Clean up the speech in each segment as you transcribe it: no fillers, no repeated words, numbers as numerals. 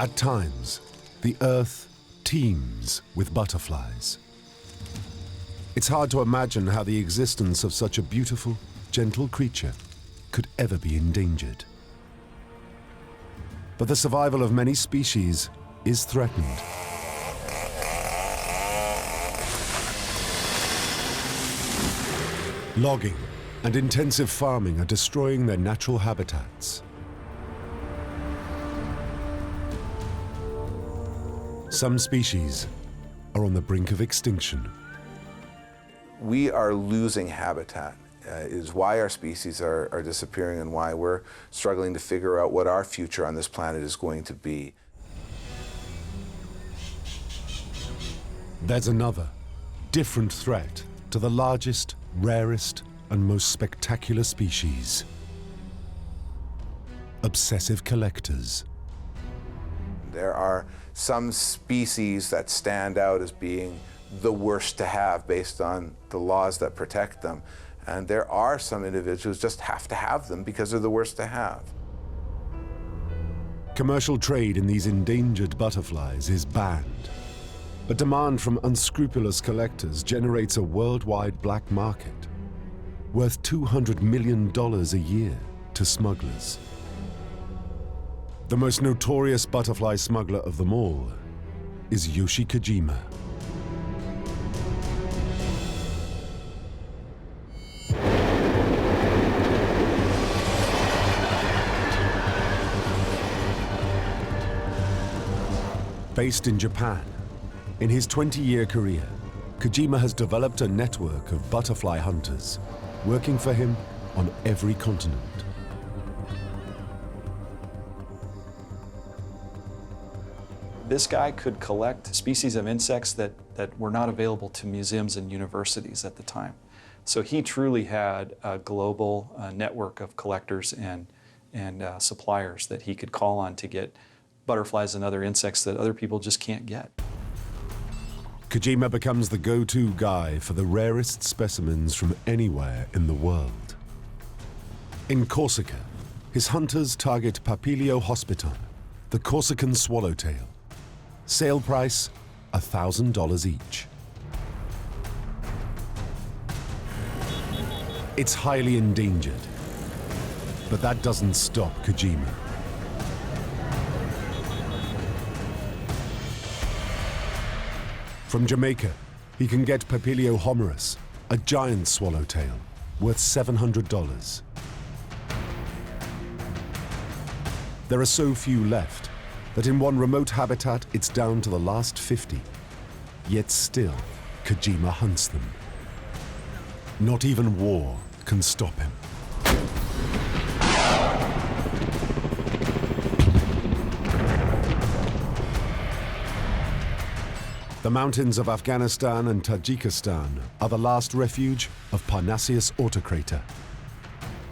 At times, the Earth teems with butterflies. It's hard to imagine how the existence of such a beautiful, gentle creature could ever be endangered. But the survival of many species is threatened. Logging and intensive farming are destroying their natural habitats. Some species are on the brink of extinction. We are losing habitat. Is why our species are disappearing and why we're struggling to figure out what our future on this planet is going to be. There's another, different threat to the largest, rarest, and most spectacular species. Obsessive collectors. There are some species that stand out as being the worst to have based on the laws that protect them. And there are some individuals who just have to have them because they're the worst to have. Commercial trade in these endangered butterflies is banned, but demand from unscrupulous collectors generates a worldwide black market worth $200 million a year to smugglers. The most notorious butterfly smuggler of them all is Yoshi Kojima. Based in Japan, in his 20-year career, Kojima has developed a network of butterfly hunters working for him on every continent. This guy could collect species of insects that were not available to museums and universities at the time. So he truly had a global network of collectors and suppliers that he could call on to get butterflies and other insects that other people just can't get. Kojima becomes the go-to guy for the rarest specimens from anywhere in the world. In Corsica, his hunters target Papilio hospiton, the Corsican swallowtail. Sale price, $1,000 each. It's highly endangered, but that doesn't stop Kojima. From Jamaica, he can get Papilio homerus, a giant swallowtail, worth $700. There are so few left that in one remote habitat it's down to the last 50. Yet still, Kojima hunts them. Not even war can stop him. The mountains of Afghanistan and Tajikistan are the last refuge of Parnassus autocrator.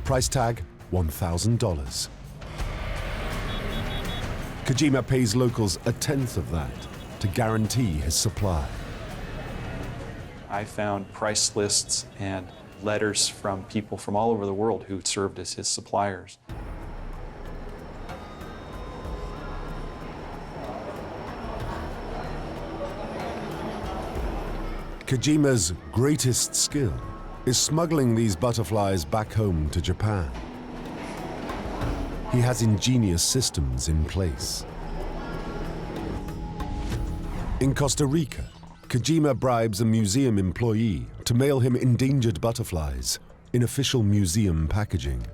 Price tag, $1,000. Kojima pays locals a tenth of that to guarantee his supply. I found price lists and letters from people from all over the world who served as his suppliers. Kojima's greatest skill is smuggling these butterflies back home to Japan. He has ingenious systems in place. In Costa Rica, Kojima bribes a museum employee to mail him endangered butterflies in official museum packaging.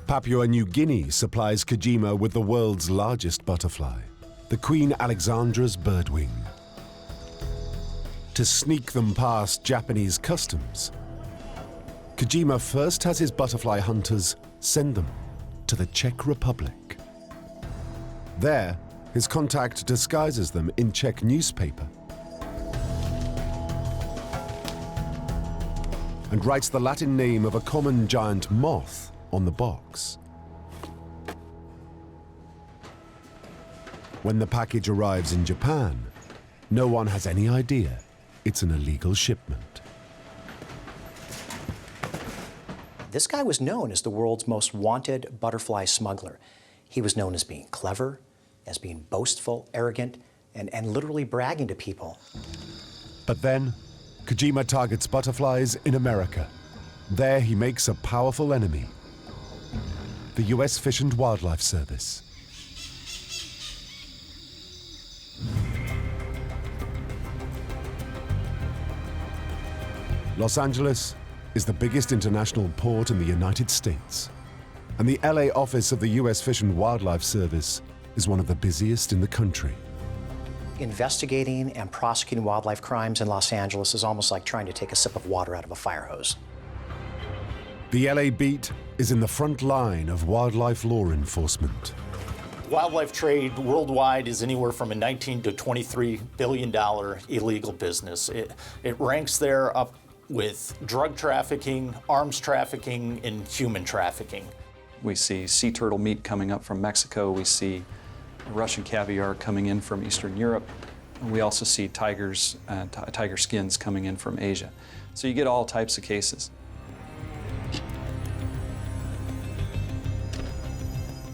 Papua New Guinea supplies Kojima with the world's largest butterfly, the Queen Alexandra's Birdwing. To sneak them past Japanese customs, Kojima first has his butterfly hunters send them to the Czech Republic. There, his contact disguises them in Czech newspaper and writes the Latin name of a common giant moth on the box. When the package arrives in Japan, no one has any idea it's an illegal shipment. This guy was known as the world's most wanted butterfly smuggler. He was known as being clever, as being boastful, arrogant, and literally bragging to people. But then, Kojima targets butterflies in America. There he makes a powerful enemy, the US Fish and Wildlife Service. Los Angeles is the biggest international port in the United States, and the LA office of the US Fish and Wildlife Service is one of the busiest in the country. Investigating and prosecuting wildlife crimes in Los Angeles is almost like trying to take a sip of water out of a fire hose. The LA beat is in the front line of wildlife law enforcement. Wildlife trade worldwide is anywhere from a $19 to $23 billion illegal business. It ranks there up with drug trafficking, arms trafficking, and human trafficking. We see sea turtle meat coming up from Mexico. We see Russian caviar coming in from Eastern Europe. And we also see tigers, tiger skins coming in from Asia. So you get all types of cases.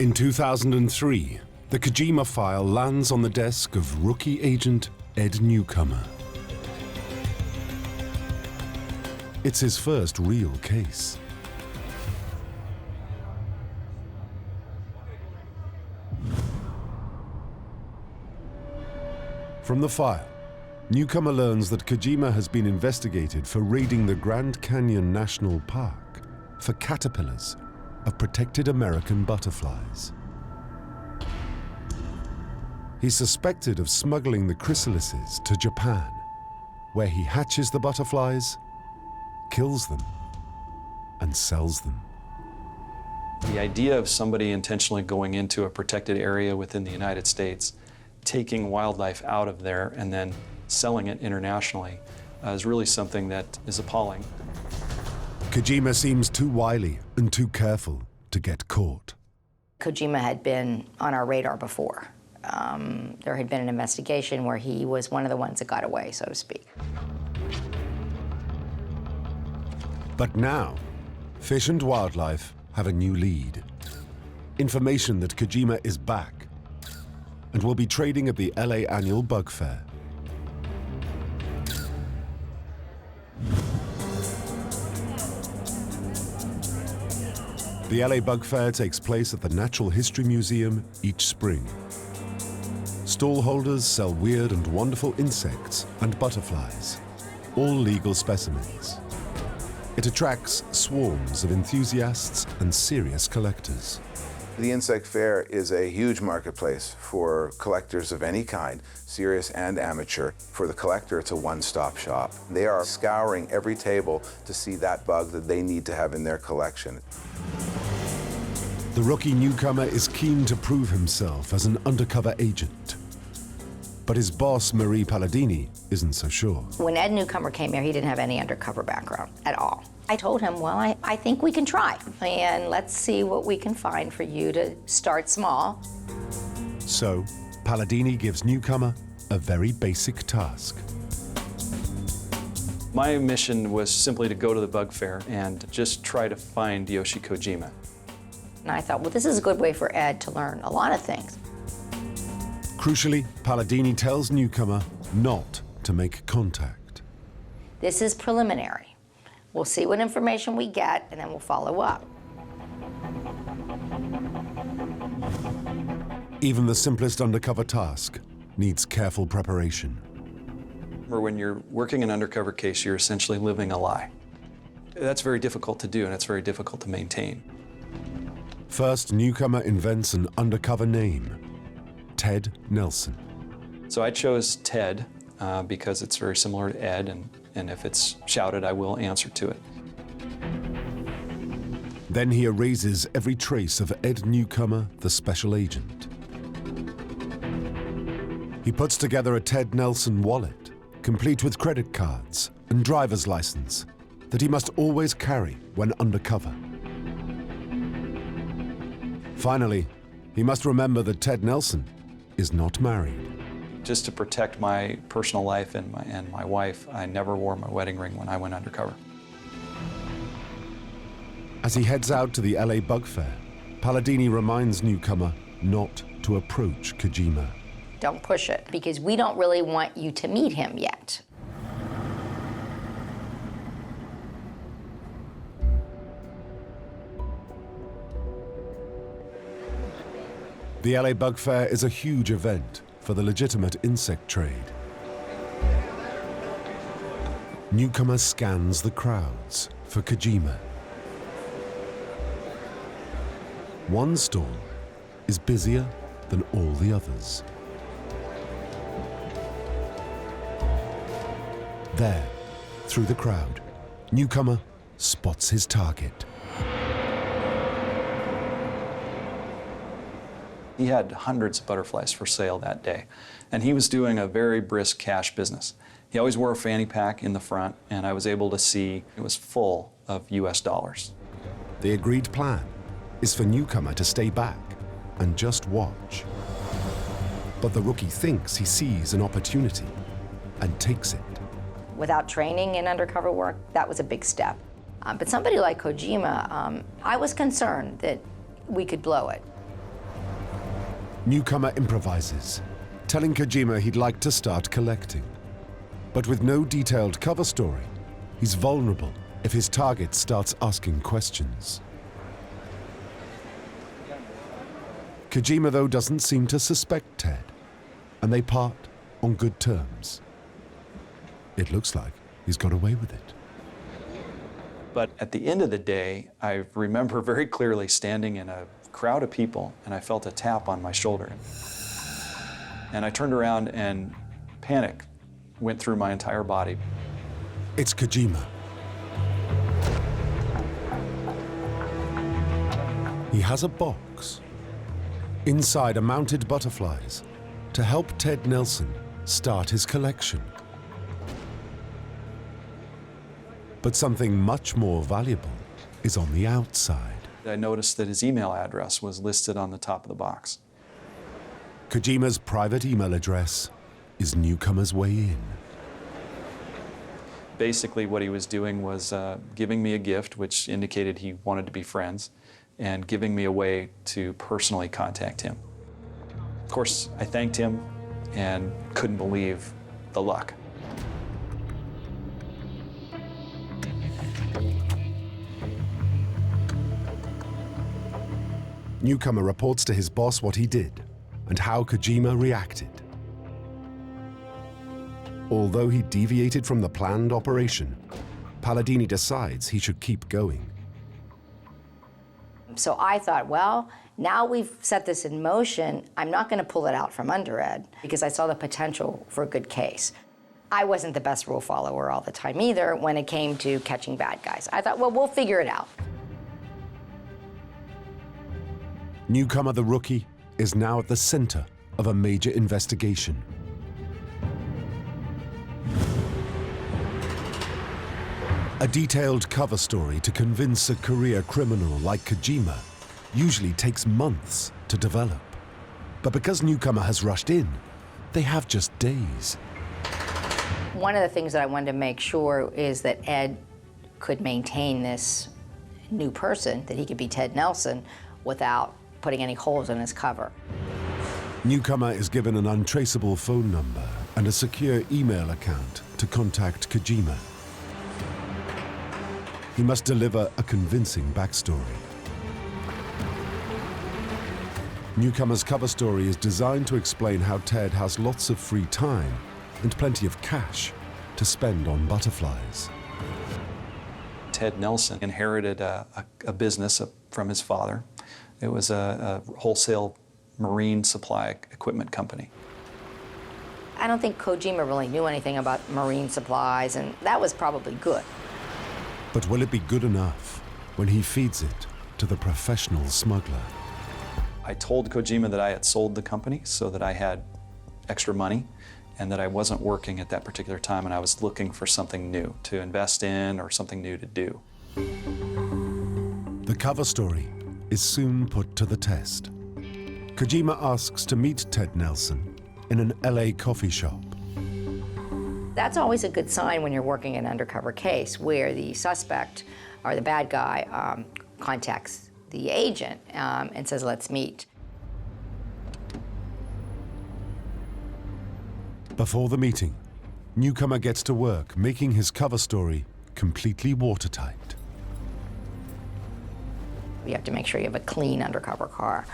In 2003, the Kojima file lands on the desk of rookie agent Ed Newcomer. It's his first real case. From the file, Newcomer learns that Kojima has been investigated for raiding the Grand Canyon National Park for caterpillars of protected American butterflies. He's suspected of smuggling the chrysalises to Japan, where he hatches the butterflies, kills them, and sells them. The idea of somebody intentionally going into a protected area within the United States, taking wildlife out of there and then selling it internationally is really something that is appalling. Kojima seems too wily and too careful to get caught. Kojima had been on our radar before. There had been an investigation where he was one of the ones that got away, so to speak. But now, Fish and Wildlife have a new lead. Information that Kojima is back and will be trading at the LA annual bug fair. The LA Bug Fair takes place at the Natural History Museum each spring. Stall holders sell weird and wonderful insects and butterflies, all legal specimens. It attracts swarms of enthusiasts and serious collectors. The insect fair is a huge marketplace for collectors of any kind, serious and amateur. For the collector, it's a one-stop shop. They are scouring every table to see that bug that they need to have in their collection. The rookie Newcomer is keen to prove himself as an undercover agent. But his boss, Marie Palladini, isn't so sure. When Ed Newcomer came here, he didn't have any undercover background at all. I told him, well, I think we can try, and let's see what we can find for you to start small. So, Palladini gives Newcomer a very basic task. My mission was simply to go to the bug fair and just try to find Yoshi Kojima. And I thought, well, this is a good way for Ed to learn a lot of things. Crucially, Palladini tells Newcomer not to make contact. This is preliminary. We'll see what information we get, and then we'll follow up. Even the simplest undercover task needs careful preparation. Or when you're working an undercover case, you're essentially living a lie. That's very difficult to do, and it's very difficult to maintain. First, Newcomer invents an undercover name, Ted Nelson. So I chose Ted because it's very similar to Ed, and if it's shouted, I will answer to it. Then he erases every trace of Ed Newcomer, the special agent. He puts together a Ted Nelson wallet, complete with credit cards and driver's license, that he must always carry when undercover. Finally, he must remember that Ted Nelson is not married. Just to protect my personal life and my wife, I never wore my wedding ring when I went undercover. As he heads out to the LA Bug Fair, Palladini reminds Newcomer not to approach Kojima. Don't push it, because we don't really want you to meet him yet. The LA Bug Fair is a huge event for the legitimate insect trade. Newcomer scans the crowds for Kojima. One stall is busier than all the others. There, through the crowd, Newcomer spots his target. He had hundreds of butterflies for sale that day, and he was doing a very brisk cash business. He always wore a fanny pack in the front, and I was able to see it was full of US dollars. The agreed plan is for Newcomer to stay back and just watch. But the rookie thinks he sees an opportunity and takes it. Without training in undercover work, that was a big step. But somebody like Kojima, I was concerned that we could blow it. Newcomer improvises, telling Kojima he'd like to start collecting. But with no detailed cover story, he's vulnerable if his target starts asking questions. Kojima, though, doesn't seem to suspect Ted, and they part on good terms. It looks like he's got away with it. But at the end of the day, I remember very clearly standing in a crowd of people, and I felt a tap on my shoulder. And I turned around, and panic went through my entire body. It's Kojima. He has a box. Inside are mounted butterflies to help Ted Nelson start his collection. But something much more valuable is on the outside. I noticed that his email address was listed on the top of the box. Kojima's private email address is Newcomer's way in. Basically, what he was doing was giving me a gift, which indicated he wanted to be friends, and giving me a way to personally contact him. Of course, I thanked him and couldn't believe the luck. Newcomer reports to his boss what he did and how Kojima reacted. Although he deviated from the planned operation, Palladini decides he should keep going. So I thought, well, now we've set this in motion, I'm not going to pull it out from under Ed, because I saw the potential for a good case. I wasn't the best rule follower all the time either when it came to catching bad guys. I thought, well, we'll figure it out. Newcomer, the rookie, is now at the center of a major investigation. A detailed cover story to convince a career criminal like Kojima usually takes months to develop. But because Newcomer has rushed in, they have just days. One of the things that I wanted to make sure is that Ed could maintain this new person, that he could be Ted Nelson, without putting any holes in his cover. Newcomer is given an untraceable phone number and a secure email account to contact Kojima. He must deliver a convincing backstory. Newcomer's cover story is designed to explain how Ted has lots of free time and plenty of cash to spend on butterflies. Ted Nelson inherited a business from his father. It was a wholesale marine supply equipment company. I don't think Kojima really knew anything about marine supplies, and that was probably good. But will it be good enough when he feeds it to the professional smuggler? I told Kojima that I had sold the company so that I had extra money and that I wasn't working at that particular time, and I was looking for something new to invest in or something new to do. The cover story is soon put to the test. Kojima asks to meet Ted Nelson in an LA coffee shop. That's always a good sign when you're working an undercover case where the suspect or the bad guy contacts the agent and says, let's meet. Before the meeting, Newcomer gets to work making his cover story completely watertight. You have to make sure you have a clean undercover car,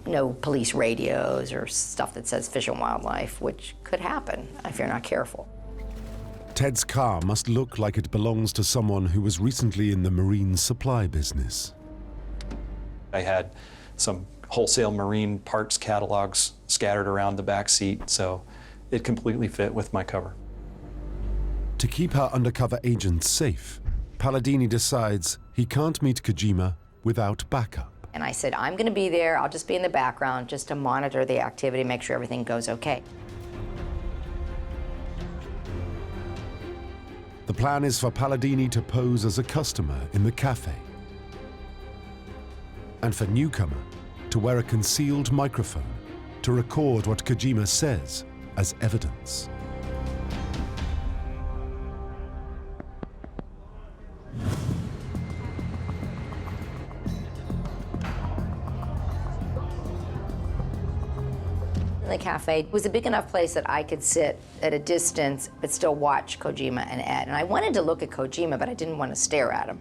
no police radios or stuff that says Fish and Wildlife, which could happen if you're not careful. Ted's car must look like it belongs to someone who was recently in the marine supply business. I had some wholesale marine parts catalogs scattered around the back seat, so it completely fit with my cover. To keep her undercover agent safe, Palladini decides he can't meet Kojima without backup. And I said, I'm going to be there. I'll just be in the background just to monitor the activity, make sure everything goes okay. The plan is for Palladini to pose as a customer in the cafe, and for Newcomer to wear a concealed microphone to record what Kojima says as evidence. The cafe was a big enough place that I could sit at a distance but still watch Kojima and Ed. And I wanted to look at Kojima, but I didn't want to stare at him.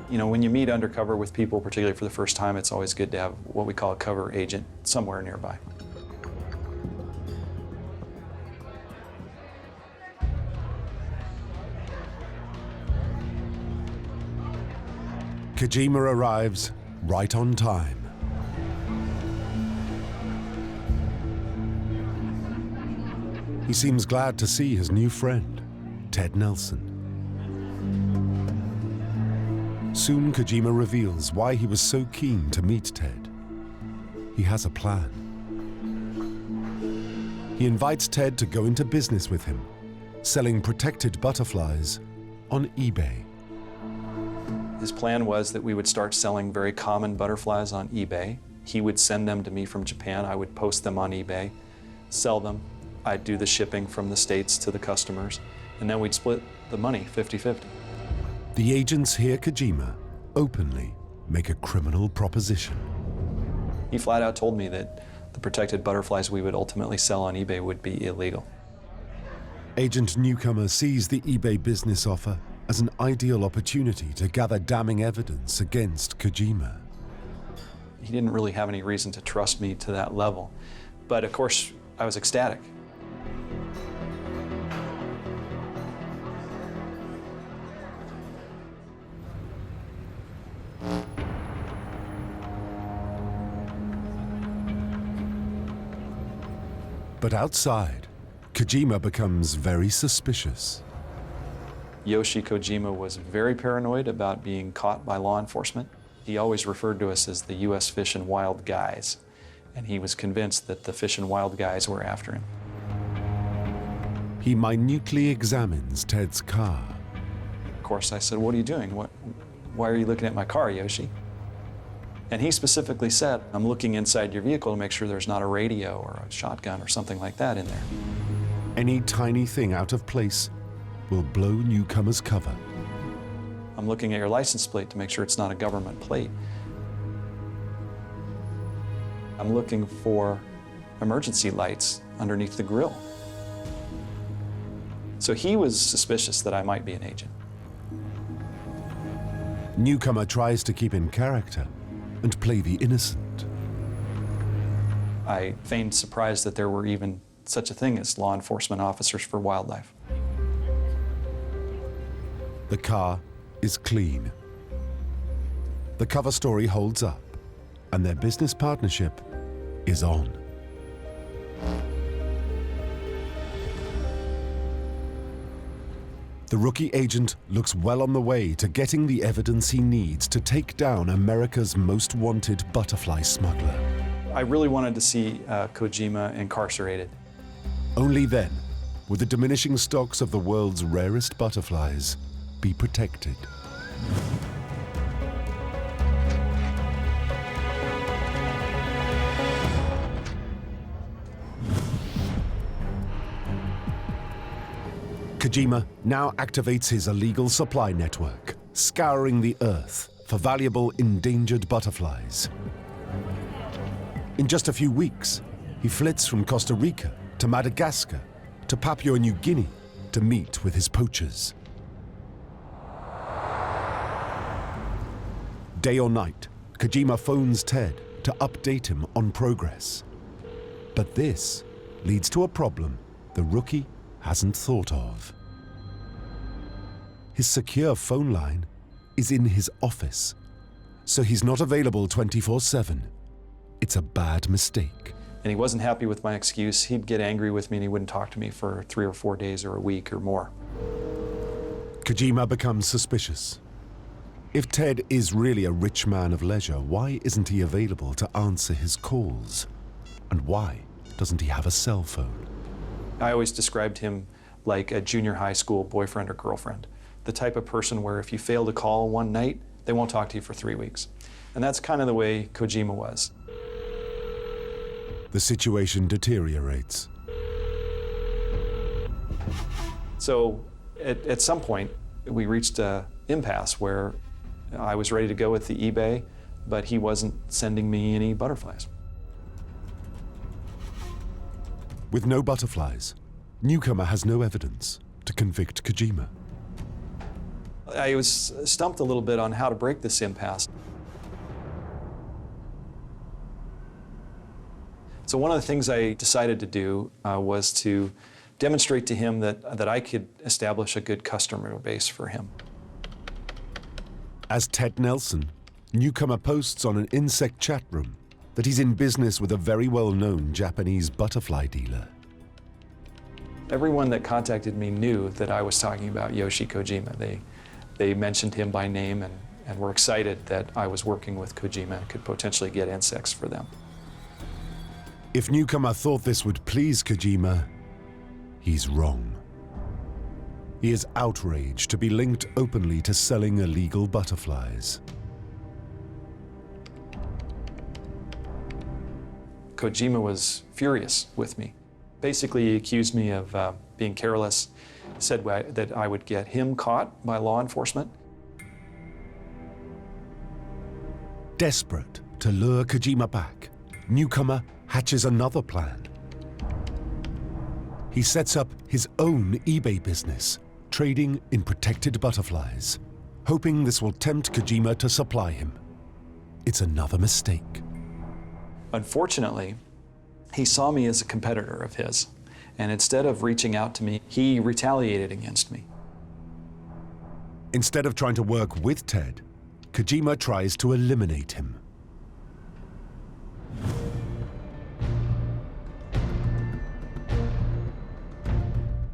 You know, when you meet undercover with people, particularly for the first time, it's always good to have what we call a cover agent somewhere nearby. Kojima arrives right on time. He seems glad to see his new friend, Ted Nelson. Soon Kojima reveals why he was so keen to meet Ted. He has a plan. He invites Ted to go into business with him, selling protected butterflies on eBay. His plan was that we would start selling very common butterflies on eBay. He would send them to me from Japan. I would post them on eBay, sell them. I'd do the shipping from the States to the customers, and then we'd split the money 50-50. The agents hear Kojima openly make a criminal proposition. He flat out told me that the protected butterflies we would ultimately sell on eBay would be illegal. Agent Newcomer sees the eBay business offer as an ideal opportunity to gather damning evidence against Kojima. He didn't really have any reason to trust me to that level, but of course I was ecstatic. But outside, Kojima becomes very suspicious. Yoshi Kojima was very paranoid about being caught by law enforcement. He always referred to us as the U.S. Fish and Wild guys, and he was convinced that the Fish and Wild guys were after him. He minutely examines Ted's car. Of course, I said, "What are you doing? Why are you looking at my car, Yoshi?" And he specifically said, "I'm looking inside your vehicle to make sure there's not a radio or a shotgun or something like that in there." Any tiny thing out of place will blow Newcomer's cover. "I'm looking at your license plate to make sure it's not a government plate. I'm looking for emergency lights underneath the grill." So he was suspicious that I might be an agent. Newcomer tries to keep in character and play the innocent. I feigned surprise that there were even such a thing as law enforcement officers for wildlife. The car is clean. The cover story holds up, and their business partnership is on. The rookie agent looks well on the way to getting the evidence he needs to take down America's most wanted butterfly smuggler. I really wanted to see Kojima incarcerated. Only then will the diminishing stocks of the world's rarest butterflies be protected. Kojima now activates his illegal supply network, scouring the earth for valuable endangered butterflies. In just a few weeks, he flits from Costa Rica to Madagascar to Papua New Guinea to meet with his poachers. Day or night, Kojima phones Ted to update him on progress. But this leads to a problem the rookie hasn't thought of. His secure phone line is in his office, so he's not available 24/7. It's a bad mistake. And he wasn't happy with my excuse. He'd get angry with me and he wouldn't talk to me for 3 or 4 days or a week or more. Kojima becomes suspicious. If Ted is really a rich man of leisure, why isn't he available to answer his calls? And why doesn't he have a cell phone? I always described him like a junior high school boyfriend or girlfriend. The type of person where if you fail to call one night, they won't talk to you for 3 weeks. And that's kind of the way Kojima was. The situation deteriorates. So at some point, we reached an impasse where I was ready to go with the eBay, but he wasn't sending me any butterflies. With no butterflies, Newcomer has no evidence to convict Kojima. I was stumped a little bit on how to break this impasse. So one of the things I decided to do was to demonstrate to him that I could establish a good customer base for him. As Ted Nelson, Newcomer posts on an insect chat room that he's in business with a very well-known Japanese butterfly dealer. Everyone that contacted me knew that I was talking about Yoshi Kojima. They mentioned him by name and were excited that I was working with Kojima and could potentially get insects for them. If Newcomer thought this would please Kojima, he's wrong. He is outraged to be linked openly to selling illegal butterflies. Kojima was furious with me. Basically, he accused me of being careless, said that I would get him caught by law enforcement. Desperate to lure Kojima back, Newcomer hatches another plan. He sets up his own eBay business, trading in protected butterflies, hoping this will tempt Kojima to supply him. It's another mistake. Unfortunately, he saw me as a competitor of his, and instead of reaching out to me, he retaliated against me. Instead of trying to work with Ted, Kojima tries to eliminate him.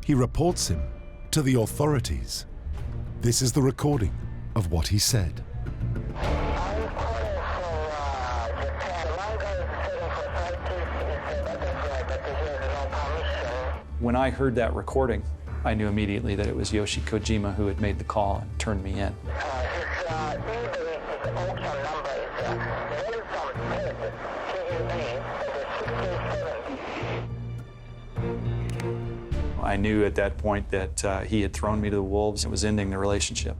He reports him to the authorities. This is the recording of what he said. When I heard that recording, I knew immediately that it was Yoshi Kojima who had made the call and turned me in. I knew at that point that he had thrown me to the wolves and was ending the relationship.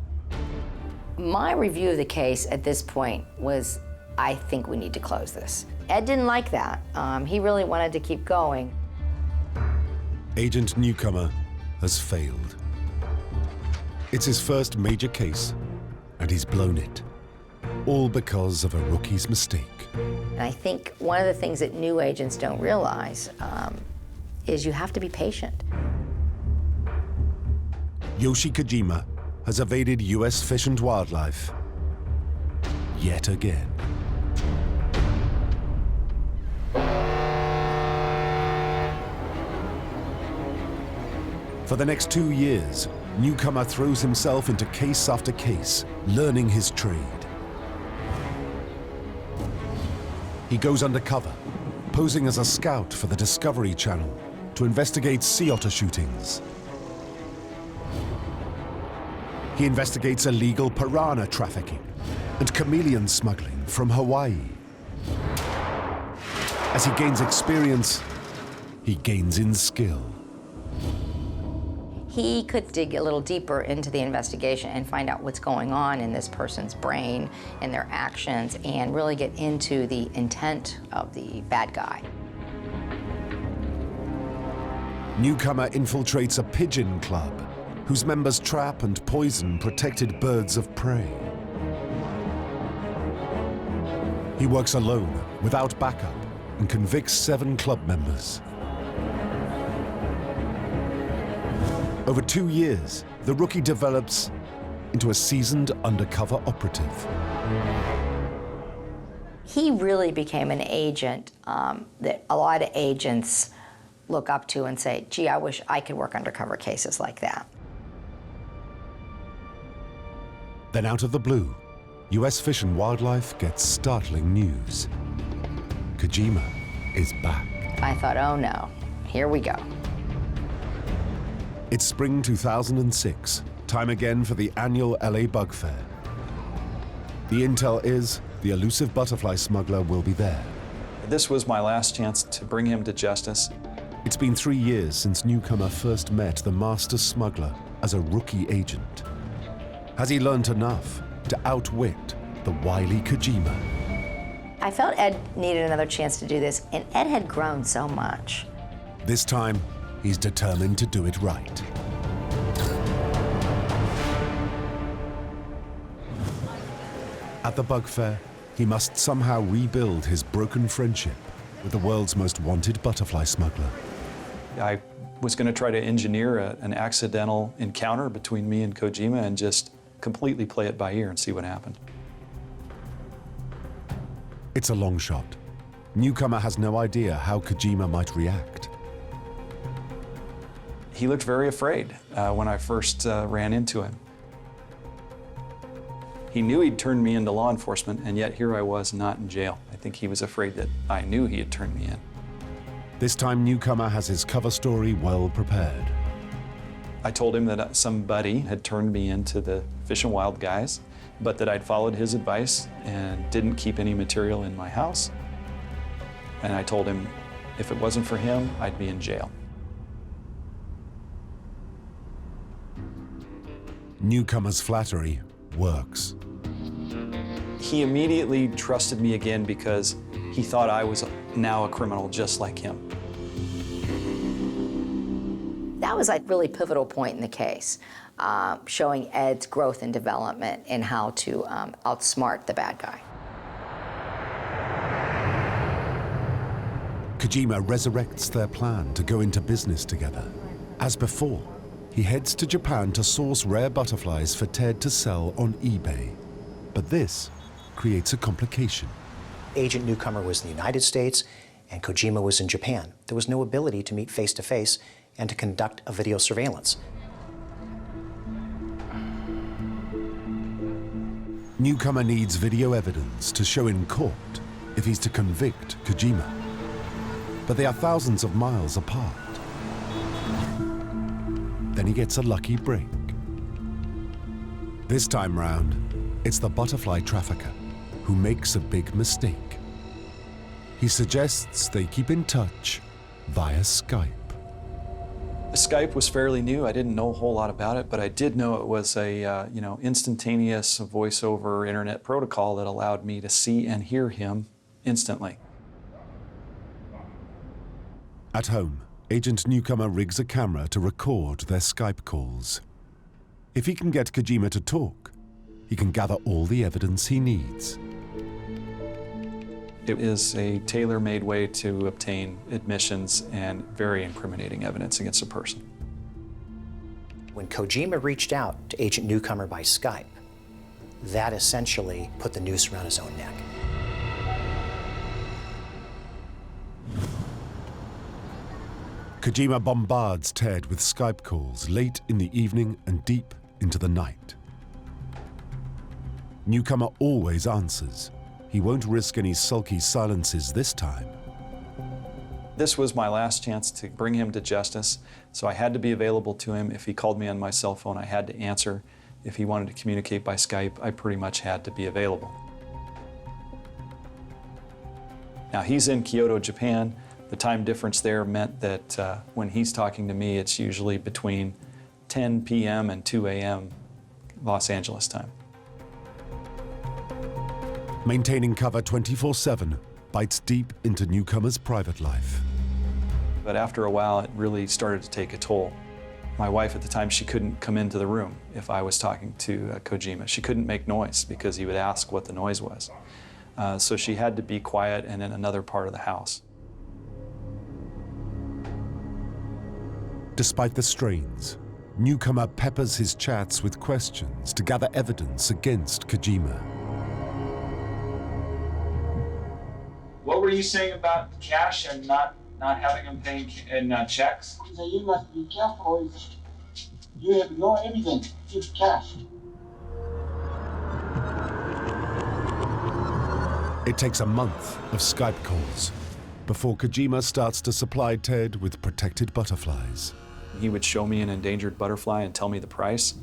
My review of the case at this point was, I think we need to close this. Ed didn't like that. He really wanted to keep going. Agent Newcomer has failed. It's his first major case, and he's blown it. All because of a rookie's mistake. And I think one of the things that new agents don't realize is you have to be patient. Yoshi Kojima has evaded US Fish and Wildlife yet again. For the next 2 years, Newcomer throws himself into case after case, learning his trade. He goes undercover, posing as a scout for the Discovery Channel to investigate sea otter shootings. He investigates illegal piranha trafficking and chameleon smuggling from Hawaii. As he gains experience, he gains in skill. He could dig a little deeper into the investigation and find out what's going on in this person's brain and their actions and really get into the intent of the bad guy. Newcomer infiltrates a pigeon club whose members trap and poison protected birds of prey. He works alone, without backup, and convicts 7 club members. Over 2 years, the rookie develops into a seasoned undercover operative. He really became an agent that a lot of agents look up to and say, gee, I wish I could work undercover cases like that. Then out of the blue, US Fish and Wildlife gets startling news. Kojima is back. I thought, oh no, here we go. It's spring 2006, time again for the annual LA Bug Fair. The intel is the elusive butterfly smuggler will be there. This was my last chance to bring him to justice. It's been 3 years since Newcomer first met the master smuggler as a rookie agent. Has he learned enough to outwit the wily Kojima? I felt Ed needed another chance to do this, and Ed had grown so much. This time, he's determined to do it right. At the bug fair, he must somehow rebuild his broken friendship with the world's most wanted butterfly smuggler. I was going to try to engineer an accidental encounter between me and Kojima and just completely play it by ear and see what happened. It's a long shot. Newcomer has no idea how Kojima might react. He looked very afraid when I first ran into him. He knew he'd turned me into law enforcement, and yet here I was not in jail. I think he was afraid that I knew he had turned me in. This time, Newcomer has his cover story well prepared. I told him that somebody had turned me into the Fish and Wild guys, but that I'd followed his advice and didn't keep any material in my house. And I told him if it wasn't for him, I'd be in jail. Newcomer's flattery works. He immediately trusted me again because he thought I was now a criminal just like him. That was a really pivotal point in the case, showing Ed's growth and development and how to outsmart the bad guy. Kojima resurrects their plan to go into business together. As before, he heads to Japan to source rare butterflies for Ted to sell on eBay. But this creates a complication. Agent Newcomer was in the United States, and Kojima was in Japan. There was no ability to meet face-to-face and to conduct a video surveillance. Newcomer needs video evidence to show in court if he's to convict Kojima. But they are thousands of miles apart. Then he gets a lucky break. This time round, it's the butterfly trafficker who makes a big mistake. He suggests they keep in touch via Skype. Skype was fairly new. I didn't know a whole lot about it, but I did know it was a instantaneous voice-over internet protocol that allowed me to see and hear him instantly. At home, Agent Newcomer rigs a camera to record their Skype calls. If he can get Kojima to talk, he can gather all the evidence he needs. It is a tailor-made way to obtain admissions and very incriminating evidence against a person. When Kojima reached out to Agent Newcomer by Skype, that essentially put the noose around his own neck. Kojima bombards Ted with Skype calls late in the evening and deep into the night. Newcomer always answers. He won't risk any sulky silences this time. This was my last chance to bring him to justice, so I had to be available to him. If he called me on my cell phone, I had to answer. If he wanted to communicate by Skype, I pretty much had to be available. Now, he's in Kyoto, Japan. The time difference there meant that when he's talking to me, it's usually between 10 p.m. and 2 a.m. Los Angeles time. Maintaining cover 24/7 bites deep into Newcomer's private life. But after a while, it really started to take a toll. My wife at the time, she couldn't come into the room if I was talking to Kojima. She couldn't make noise because he would ask what the noise was. So she had to be quiet and in another part of the house. Despite the strains, Newcomer peppers his chats with questions to gather evidence against Kojima. What were you saying about cash and not having them paying in checks? You must be careful. You have no evidence. It's cash. It takes a month of Skype calls before Kojima starts to supply Ted with protected butterflies. He would show me an endangered butterfly and tell me the price.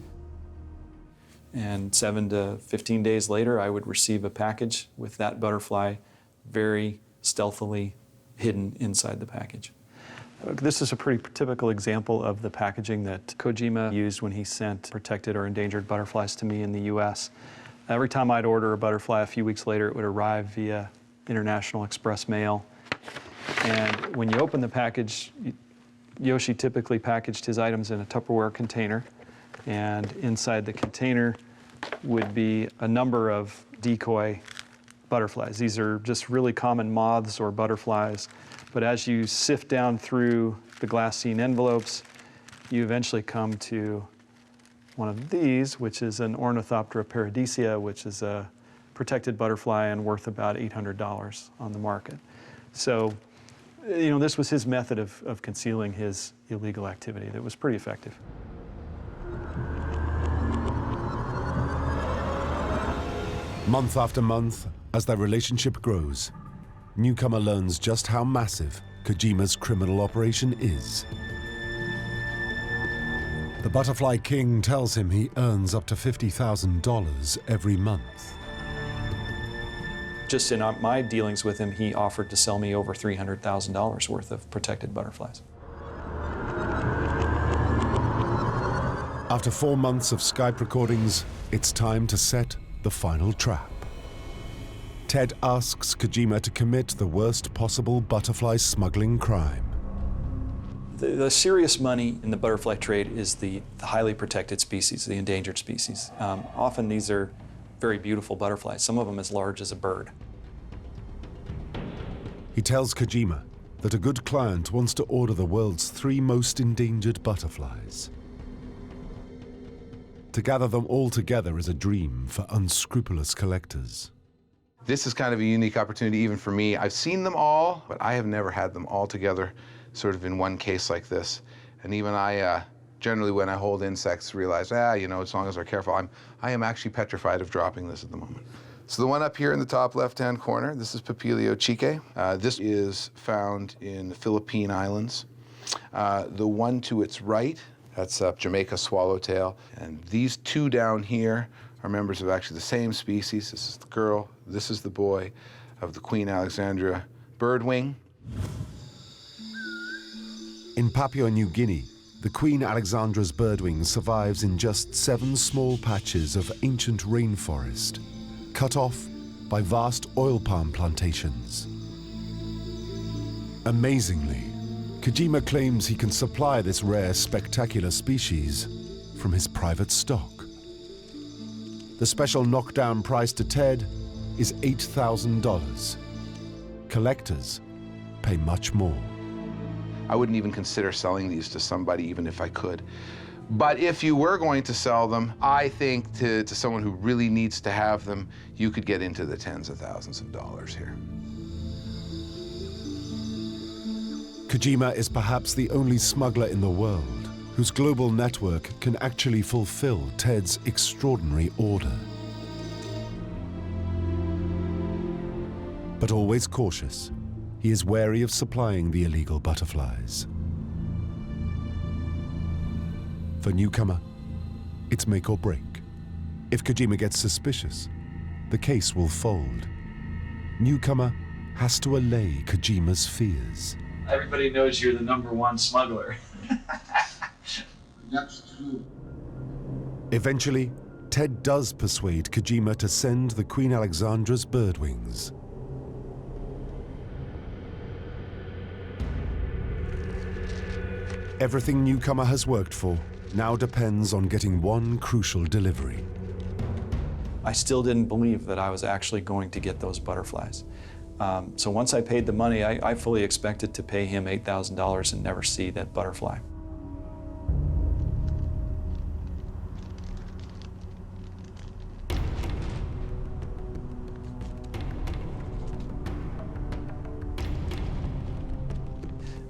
And 7 to 15 days later, I would receive a package with that butterfly very stealthily hidden inside the package. This is a pretty typical example of the packaging that Kojima used when he sent protected or endangered butterflies to me in the US. Every time I'd order a butterfly, a few weeks later, it would arrive via International Express mail. And when you open the package, Yoshi typically packaged his items in a Tupperware container. And inside the container would be a number of decoy butterflies. These are just really common moths or butterflies. But as you sift down through the glassine envelopes, you eventually come to one of these, which is an Ornithoptera paradisea, which is a protected butterfly and worth about $800 on the market. So, this was his method of concealing his illegal activity that was pretty effective. Month after month, as their relationship grows, Newcomer learns just how massive Kojima's criminal operation is. The Butterfly King tells him he earns up to $50,000 every month. Just in my dealings with him, he offered to sell me over $300,000 worth of protected butterflies. After 4 months of Skype recordings, it's time to set the final trap. Ted asks Kojima to commit the worst possible butterfly smuggling crime. The serious money in the butterfly trade is the highly protected species, the endangered species. Often these are very beautiful butterflies, some of them as large as a bird. He tells Kojima that a good client wants to order the world's 3 most endangered butterflies. To gather them all together is a dream for unscrupulous collectors. This is kind of a unique opportunity even for me. I've seen them all, but I have never had them all together sort of in one case like this. And even I, generally when I hold insects, realize, as long as they're careful, I am actually petrified of dropping this at the moment. So the one up here in the top left-hand corner, this is Papilio chique. This is found in the Philippine Islands. The one to its right, that's Jamaica swallowtail. And these 2 down here are members of actually the same species. This is the girl, this is the boy of the Queen Alexandra birdwing. In Papua New Guinea, the Queen Alexandra's birdwing survives in just 7 small patches of ancient rainforest, cut off by vast oil palm plantations. Amazingly, Kojima claims he can supply this rare, spectacular species from his private stock. The special knockdown price to Ted is $8,000. Collectors pay much more. I wouldn't even consider selling these to somebody even if I could. But if you were going to sell them, I think to someone who really needs to have them, you could get into the tens of thousands of dollars here. Kojima is perhaps the only smuggler in the world whose global network can actually fulfill Ted's extraordinary order. But always cautious, he is wary of supplying the illegal butterflies. For Newcomer, it's make or break. If Kojima gets suspicious, the case will fold. Newcomer has to allay Kojima's fears. Everybody knows you're the #1 smuggler. That's true. Eventually, Ted does persuade Kojima to send the Queen Alexandra's Birdwings. Everything Newcomer has worked for now depends on getting one crucial delivery. I still didn't believe that I was actually going to get those butterflies. So once I paid the money, I fully expected to pay him $8,000 and never see that butterfly.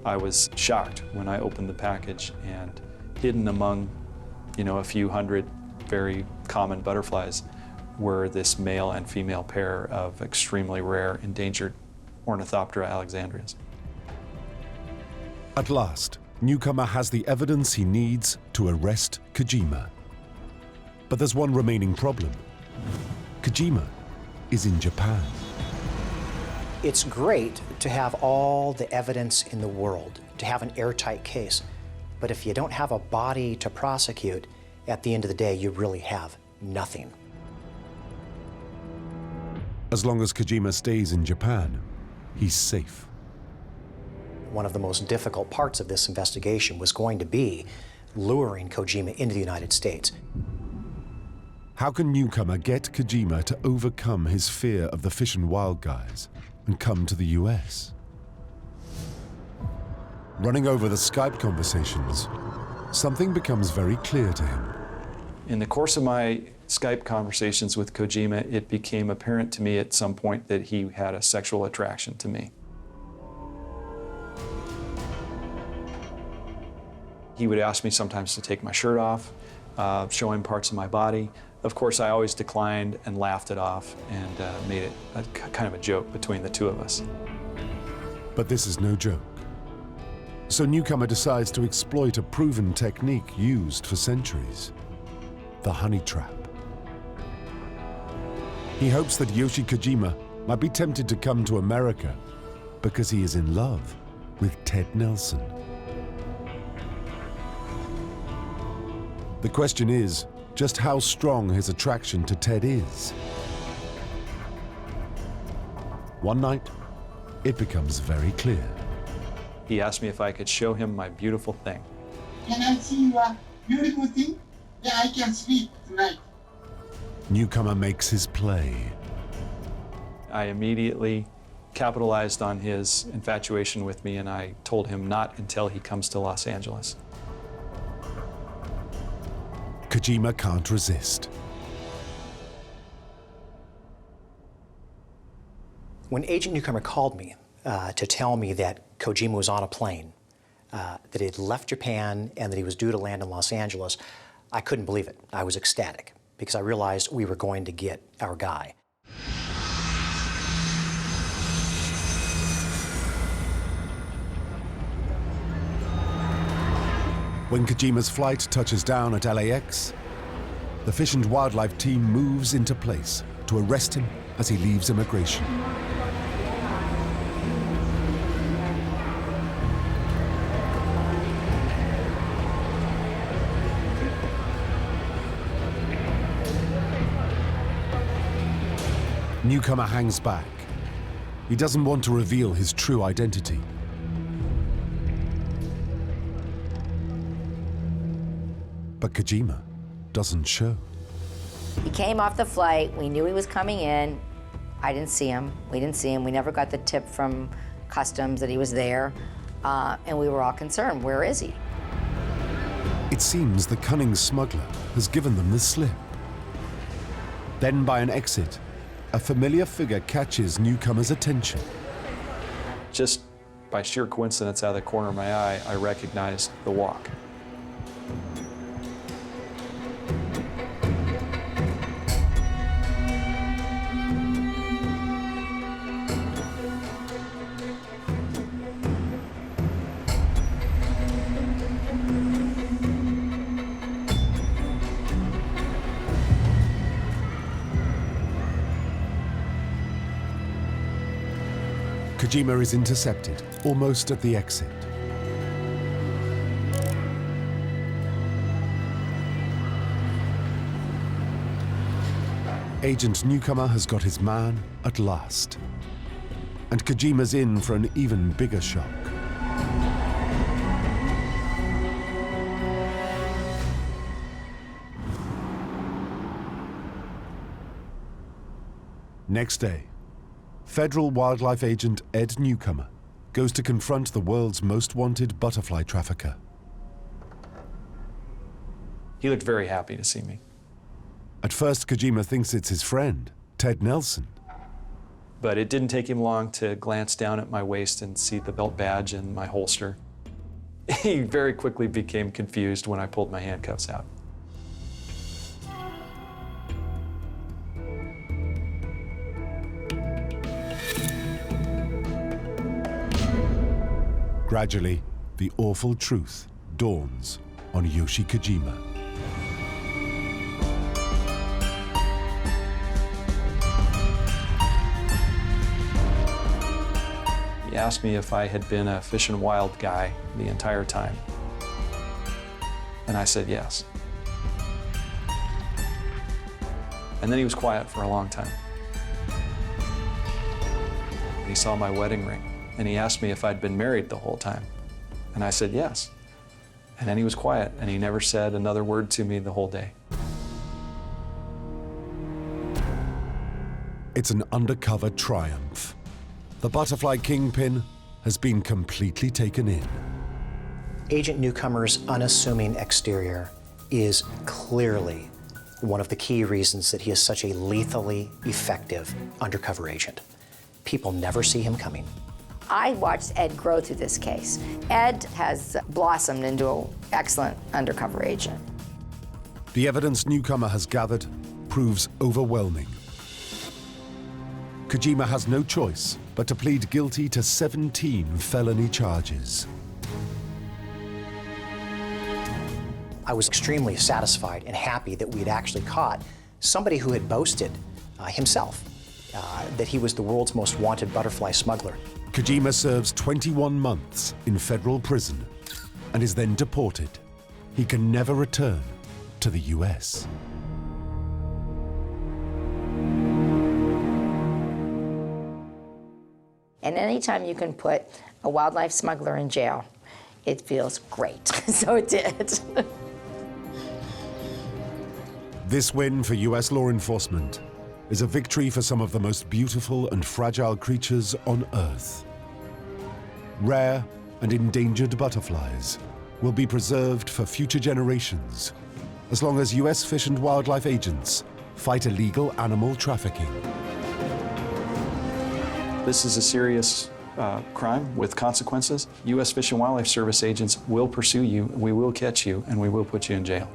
I was shocked when I opened the package, and hidden among, a few hundred very common butterflies were this male and female pair of extremely rare endangered Ornithoptera alexandrias. At last, Newcomer has the evidence he needs to arrest Kojima. But there's one remaining problem. Kojima is in Japan. It's great to have all the evidence in the world, to have an airtight case. But if you don't have a body to prosecute, at the end of the day, you really have nothing. As long as Kojima stays in Japan, he's safe. One of the most difficult parts of this investigation was going to be luring Kojima into the United States. How can Newcomer get Kojima to overcome his fear of the Fish and Wild guys and come to the US? Running over the Skype conversations, something becomes very clear to him. In the course of my Skype conversations with Kojima, it became apparent to me at some point that he had a sexual attraction to me. He would ask me sometimes to take my shirt off, show him parts of my body. Of course, I always declined and laughed it off and made it kind of a joke between the two of us. But this is no joke. So Newcomer decides to exploit a proven technique used for centuries: the honey trap. He hopes that Yoshi Kojima might be tempted to come to America because he is in love with Ted Nelson. The question is just how strong his attraction to Ted is. One night, it becomes very clear. He asked me if I could show him my beautiful thing. Can I see your beautiful thing? Yeah, I can sleep tonight. Newcomer makes his play. I immediately capitalized on his infatuation with me, and I told him not until he comes to Los Angeles. Kojima can't resist. When Agent Newcomer called me to tell me that Kojima was on a plane, that he had left Japan and that he was due to land in Los Angeles, I couldn't believe it. I was ecstatic because I realized we were going to get our guy. When Kojima's flight touches down at LAX, the Fish and Wildlife team moves into place to arrest him as he leaves immigration. Newcomer hangs back. He doesn't want to reveal his true identity. But Kojima doesn't show. He came off the flight. We knew he was coming in. I didn't see him. We didn't see him. We never got the tip from customs that he was there. And we were all concerned. Where is he? It seems the cunning smuggler has given them the slip. Then by an exit, a familiar figure catches Newcomer's attention. Just by sheer coincidence, out of the corner of my eye, I recognized the walk. Kojima is intercepted almost at the exit. Agent Newcomer has got his man at last. And Kojima's in for an even bigger shock. Next day, federal wildlife agent Ed Newcomer goes to confront the world's most wanted butterfly trafficker. He looked very happy to see me. At first, Kojima thinks it's his friend, Ted Nelson. But it didn't take him long to glance down at my waist and see the belt badge in my holster. He very quickly became confused when I pulled my handcuffs out. Gradually, the awful truth dawns on Yoshi Kojima. He asked me if I had been a fish and wild guy the entire time. And I said yes. And then he was quiet for a long time. He saw my wedding ring. And he asked me if I'd been married the whole time. And I said yes. And then he was quiet, and he never said another word to me the whole day. It's an undercover triumph. The butterfly kingpin has been completely taken in. Agent Newcomer's unassuming exterior is clearly one of the key reasons that he is such a lethally effective undercover agent. People never see him coming. I watched Ed grow through this case. Ed has blossomed into an excellent undercover agent. The evidence Newcomer has gathered proves overwhelming. Kojima has no choice but to plead guilty to 17 felony charges. I was extremely satisfied and happy that we had actually caught somebody who had boasted himself that he was the world's most wanted butterfly smuggler. Kojima serves 21 months in federal prison and is then deported. He can never return to the US. And anytime you can put a wildlife smuggler in jail, it feels great. So it did. This win for US law enforcement is a victory for some of the most beautiful and fragile creatures on Earth. Rare and endangered butterflies will be preserved for future generations as long as US Fish and Wildlife agents fight illegal animal trafficking. This is a serious crime with consequences. U.S. Fish and Wildlife Service agents will pursue you, we will catch you, and we will put you in jail.